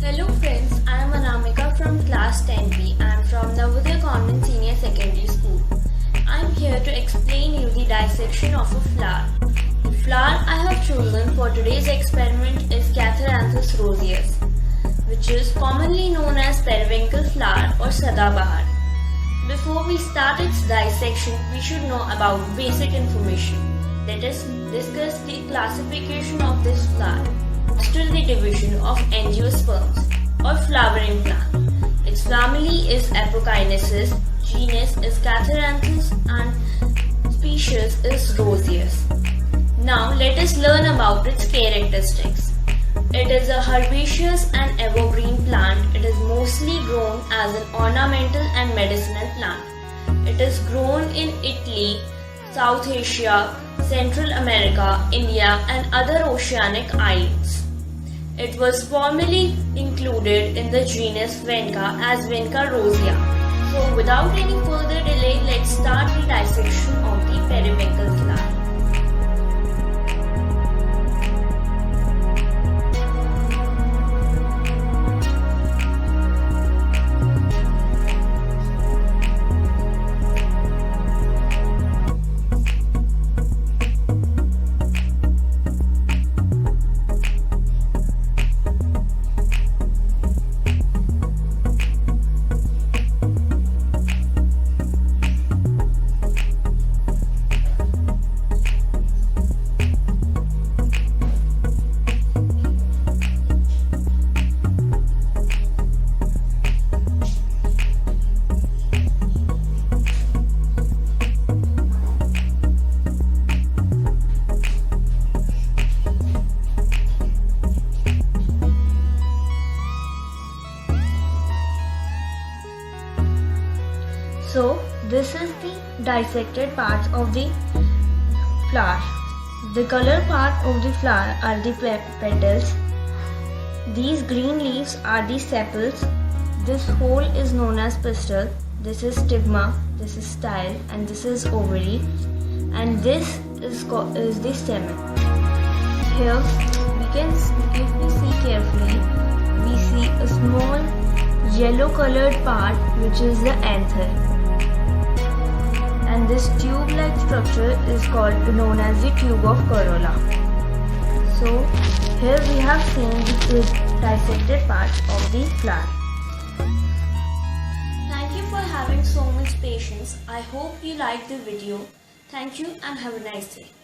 Hello friends, I am Anamika from class 10B. I am from the Convent Senior Secondary School. I am here to explain you the dissection of a flower. The flower I have chosen for today's experiment is Catharanthus roseus, which is commonly known as periwinkle flower or Sadabahar. Before we start its dissection, we should know about basic information. Let us discuss the classification of this flower. Still the division of angiosperms or flowering plant. Its family is Apocynesis, genus is Catharanthus and species is roseus. Now let us learn about its characteristics. It is a herbaceous and evergreen plant. It is mostly grown as an ornamental and medicinal plant. It is grown in Italy, South Asia, Central America, India and other oceanic islands. It was formerly included in the genus Vinca as Vinca rosea. So without any further delay, let's start the dissection of the periwinkle flower. So this is the dissected parts of the flower. The color part of the flower are the petals. These green leaves are the sepals. This whole is known as pistil. This is stigma, this is style and this is ovary. And this is the stamen. Here if we see carefully, we see a small yellow colored part which is the anther. And this tube-like structure is known as the tube of corolla. So here we have seen the dissected parts of the flower. Thank you for having so much patience. I hope you liked the video. Thank you and have a nice day.